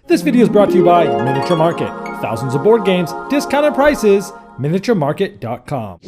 This video is brought to you by Miniature Market. Thousands of board games, discounted prices, miniaturemarket.com.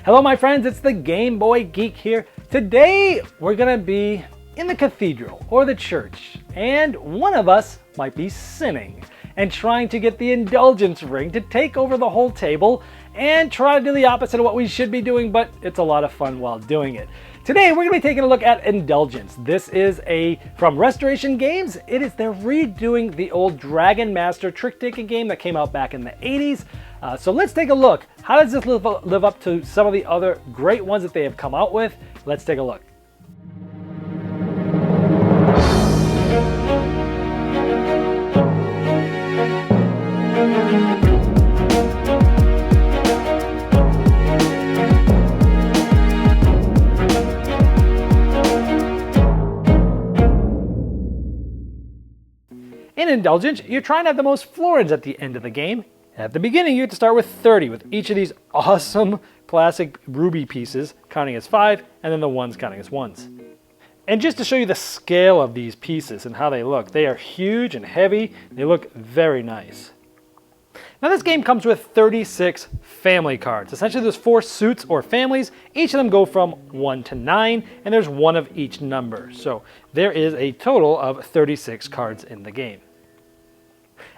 Hello my friends, it's the Game Boy Geek here. Today we're gonna be in the cathedral or the church, and one of us might be sinning and trying to get the Indulgence ring to take over the whole table and try to do the opposite of what we should be doing, but it's a lot of fun while doing it. Today we're going to be taking a look at Indulgence. This is from Restoration Games. They're redoing the old Dragon Master trick-taking game that came out back in the 80s. So let's take a look. How does this live up to some of the other great ones that they have come out with? Let's take a look. In Indulgence, you're trying to have the most florins at the end of the game. At the beginning, you have to start with 30, with each of these awesome plastic ruby pieces counting as 5, and then the ones counting as 1s. And just to show you the scale of these pieces and how they look, they are huge and heavy. They look very nice. Now this game comes with 36 family cards. Essentially there's 4 suits or families. Each of them go from 1 to 9, and there's 1 of each number. So there is a total of 36 cards in the game.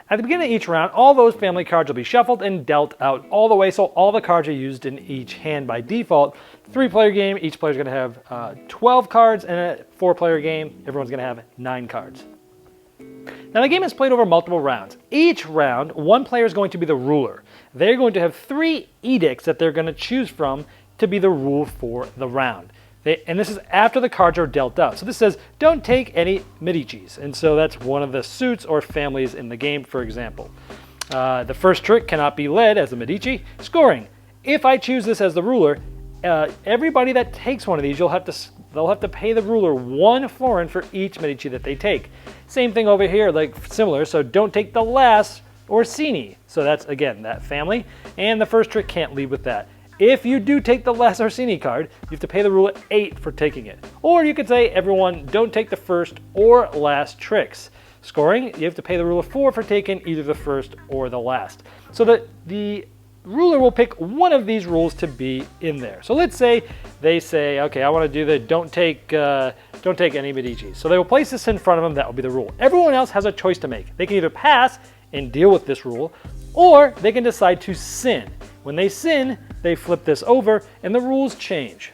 At the beginning of each round, all those family cards will be shuffled and dealt out all the way, so all the cards are used in each hand by default. 3-player game, each player is going to have 12 cards, and a 4-player game, everyone's going to have 9 cards. Now the game is played over multiple rounds. Each round, one player is going to be the ruler. They're going to have 3 edicts that they're going to choose from to be the rule for the round. And this is after the cards are dealt out. So this says, don't take any Medicis. And so that's one of the suits or families in the game, for example. The first trick cannot be led as a Medici. Scoring. If I choose this as the ruler, everybody that takes one of these, they'll have to pay the ruler 1 florin for each Medici that they take. Same thing over here, like similar. So don't take the last Orsini. So that's, again, that family. And the first trick can't lead with that. If you do take the last Orsini card, you have to pay the ruler 8 for taking it. Or you could say, everyone, don't take the first or last tricks. Scoring, you have to pay the ruler 4 for taking either the first or the last. So that the ruler will pick one of these rules to be in there. So let's say they say, okay, I want to do the don't take any Medici. So they will place this in front of them. That will be the rule. Everyone else has a choice to make. They can either pass and deal with this rule, or they can decide to sin. When they sin, they flip this over and the rules change.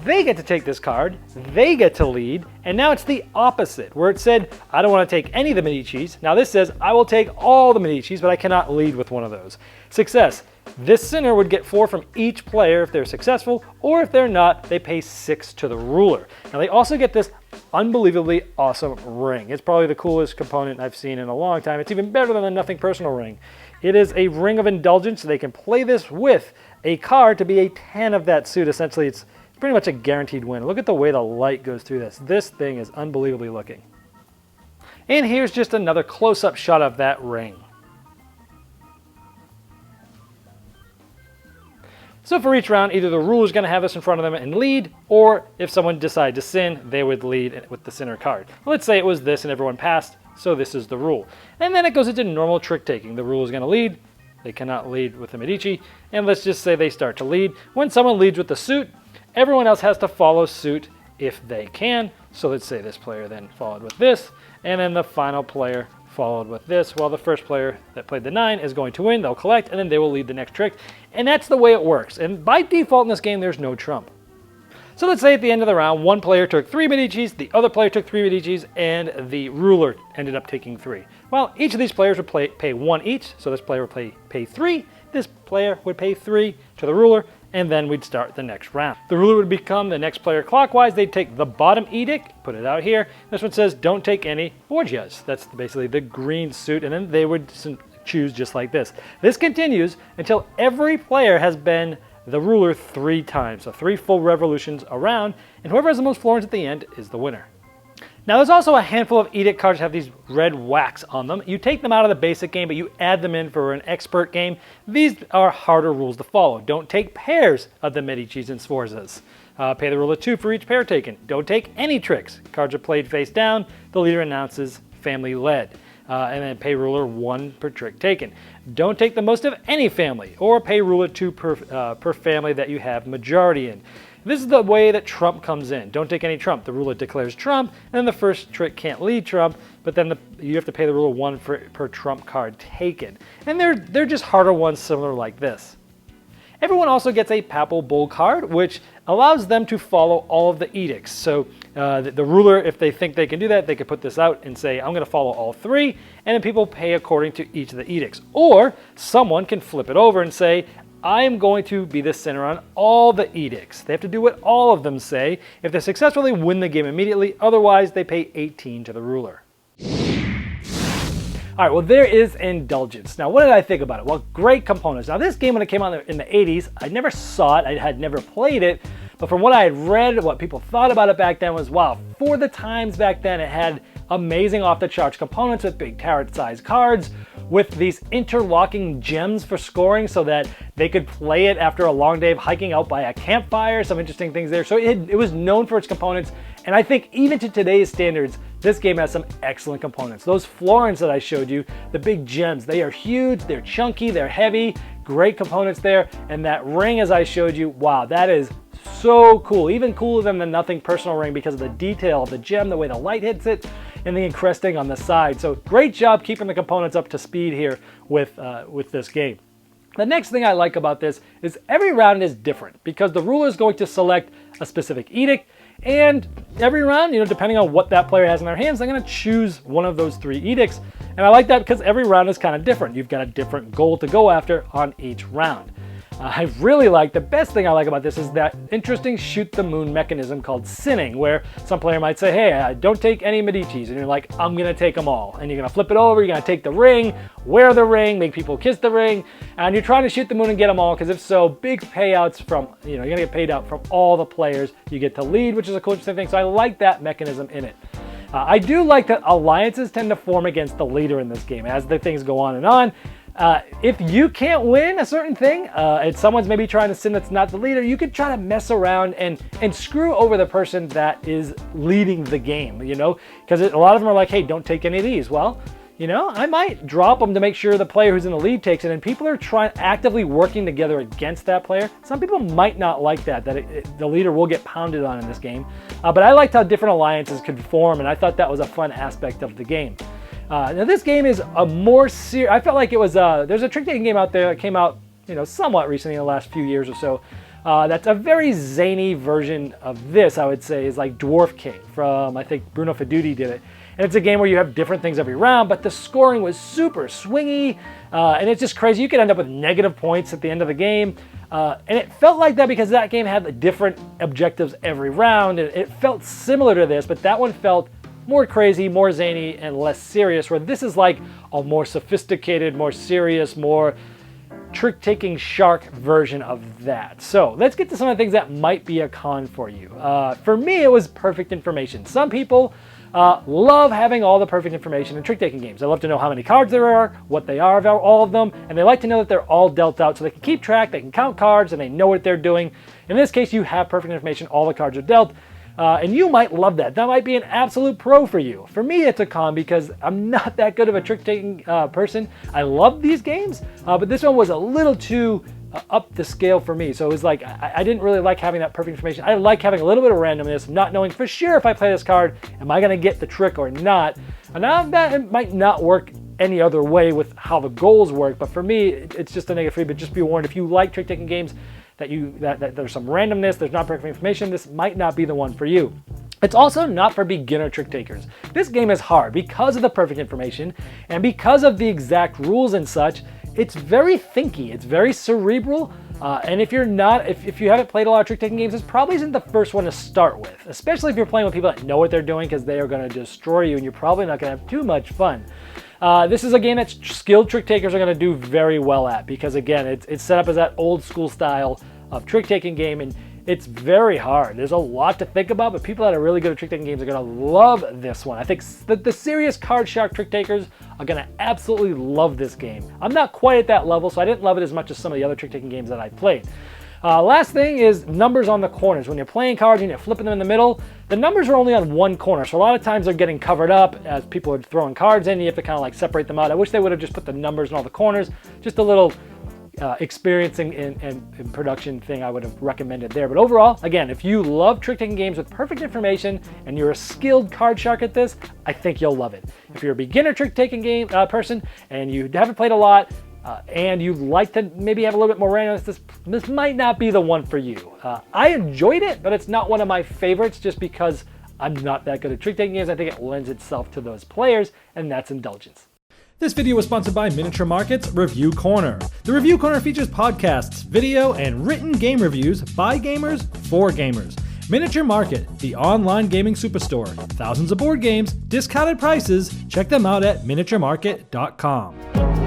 They get to take this card, they get to lead, and now it's the opposite, where it said, I don't want to take any of the Medicis. Now this says, I will take all the Medicis, but I cannot lead with one of those. Success. This sinner would get 4 from each player if they're successful, or if they're not, they pay 6 to the ruler. Now they also get this unbelievably awesome ring. It's probably the coolest component I've seen in a long time. It's even better than the Nothing Personal ring. It is a ring of indulgence, so they can play this with a card to be a 10 of that suit. Essentially, it's pretty much a guaranteed win. Look at the way the light goes through this. This thing is unbelievably looking. And here's just another close-up shot of that ring. So for each round, either the ruler is going to have this in front of them and lead, or if someone decided to sin, they would lead with the sinner card. Let's say it was this and everyone passed, so this is the rule. And then it goes into normal trick taking. The ruler is going to lead. They cannot lead with the Medici. And let's just say they start to lead. When someone leads with the suit, everyone else has to follow suit if they can. So let's say this player then followed with this, and then the final player followed with this, while the first player that played the 9 is going to win. They'll collect, and then they will lead the next trick. And that's the way it works. And by default in this game, there's no trump. So let's say at the end of the round, one player took 3 Medicis, the other player took 3 Medicis, and the ruler ended up taking 3. Well, each of these players would pay 1 each, so this player would pay 3, this player would pay 3 to the ruler, and then we'd start the next round. The ruler would become the next player clockwise. They'd take the bottom edict, put it out here. This one says, don't take any Borgias. That's basically the green suit, and then they would choose just like this. This continues until every player has been the ruler 3 times, so 3 full revolutions around, and whoever has the most florins at the end is the winner. Now there's also a handful of edict cards that have these red wax on them. You take them out of the basic game, but you add them in for an expert game. These are harder rules to follow. Don't take pairs of the Medicis and Sforzas. Pay the ruler 2 for each pair taken. Don't take any tricks. Cards are played face down. The leader announces family led. And then pay ruler 1 per trick taken. Don't take the most of any family, or pay ruler 2 per family that you have majority in. This is the way that trump comes in. Don't take any trump. The ruler declares trump, and then the first trick can't lead trump, but then you have to pay the ruler 1 per trump card taken. And they're just harder ones similar like this. Everyone also gets a papal bull card, which allows them to follow all of the edicts. So the ruler, if they think they can do that, they could put this out and say, I'm going to follow all 3, and then people pay according to each of the edicts. Or someone can flip it over and say, I am going to be the center on all the edicts. They have to do what all of them say. If they successfully win the game immediately, otherwise they pay 18 to the ruler. All right, well, there is Indulgence. Now, what did I think about it? Well, great components. Now, this game, when it came out in the 80s, I never saw it. I had never played it. But from what I had read, what people thought about it back then was, wow, for the times back then, it had amazing off-the-charts components with big tarot-sized cards, with these interlocking gems for scoring so that they could play it after a long day of hiking out by a campfire, some interesting things there. So it was known for its components, and I think even to today's standards, this game has some excellent components. Those Florins that I showed you, the big gems, they are huge, they're chunky, they're heavy, great components there, and that ring as I showed you, wow, that is so cool, even cooler than the Nothing Personal ring because of the detail of the gem, the way the light hits it, and the encrusting on the side. So great job keeping the components up to speed here with this game. The next thing I like about this is every round is different because the ruler is going to select a specific edict, and every round, depending on what that player has in their hands, they're going to choose one of those 3 edicts. And I like that because every round is kind of different. You've got a different goal to go after on each round. I really like, the best thing I like about this is that interesting shoot the moon mechanism called sinning, where some player might say, hey, don't take any Medicis, and you're like, I'm going to take them all. And you're going to flip it over, you're going to take the ring, wear the ring, make people kiss the ring, and you're trying to shoot the moon and get them all, because if so, big payouts from, you're going to get paid out from all the players. You get to lead, which is a cool interesting thing, so I like that mechanism in it. I do like that alliances tend to form against the leader in this game as the things go on and on. If you can't win a certain thing, and someone's maybe trying to sin that's not the leader, you could try to mess around and screw over the person that is leading the game, because a lot of them are like, hey, don't take any of these. Well, I might drop them to make sure the player who's in the lead takes it, and people are actively working together against that player. Some people might not like that the leader will get pounded on in this game, but I liked how different alliances could form, and I thought that was a fun aspect of the game. Now this game is a more serious, I felt like it was, there's a trick-taking game out there that came out, somewhat recently in the last few years or so. That's a very zany version of this, I would say, is like Dwarf King from, I think Bruno Fedudi did it. And it's a game where you have different things every round, but the scoring was super swingy, and it's just crazy. You could end up with negative points at the end of the game. And it felt like that because that game had different objectives every round, and it felt similar to this, but that one felt more crazy, more zany, and less serious, where this is like a more sophisticated, more serious, more trick-taking shark version of that. So let's get to some of the things that might be a con for you. For me, it was perfect information. Some people love having all the perfect information in trick-taking games. They love to know how many cards there are, what they are of all of them, and they like to know that they're all dealt out so they can keep track, they can count cards, and they know what they're doing. In this case, you have perfect information, all the cards are dealt. And you might love that. That might be an absolute pro for you. For me, it's a con because I'm not that good of a trick-taking person. I love these games, but this one was a little too up the scale for me. So it was like, I didn't really like having that perfect information. I like having a little bit of randomness, not knowing for sure if I play this card, am I going to get the trick or not? And now that it might not work any other way with how the goals work, but for me, it's just a negative free. But just be warned, if you like trick-taking games, that there's some randomness, there's not perfect information, this might not be the one for you. It's also not for beginner trick takers. This game is hard because of the perfect information and because of the exact rules and such. It's very thinky, it's very cerebral, and if you haven't played a lot of trick taking games, this probably isn't the first one to start with, especially if you're playing with people that know what they're doing, because they are going to destroy you and you're probably not going to have too much fun. This is a game that skilled trick takers are going to do very well at, because again, it's set up as that old school style of trick taking game, and it's very hard. There's a lot to think about, but people that are really good at trick taking games are going to love this one. I think the serious card shark trick takers are going to absolutely love this game. I'm not quite at that level, so I didn't love it as much as some of the other trick taking games that I played. Last thing is numbers on the corners. When you're playing cards and you're flipping them in the middle, the numbers are only on one corner. So a lot of times they're getting covered up as people are throwing cards in. You have to kind of like separate them out. I wish they would have just put the numbers in all the corners. Just a little experiencing and production thing I would have recommended there. But overall, again, if you love trick-taking games with perfect information and you're a skilled card shark at this, I think you'll love it. If you're a beginner trick-taking game person and you haven't played a lot, and you'd like to maybe have a little bit more randomness, this might not be the one for you. I enjoyed it, but it's not one of my favorites just because I'm not that good at trick-taking games. I think it lends itself to those players, and that's Indulgence. This video was sponsored by Miniature Market's Review Corner. The Review Corner features podcasts, video, and written game reviews by gamers for gamers. Miniature Market, the online gaming superstore. Thousands of board games, discounted prices. Check them out at miniaturemarket.com.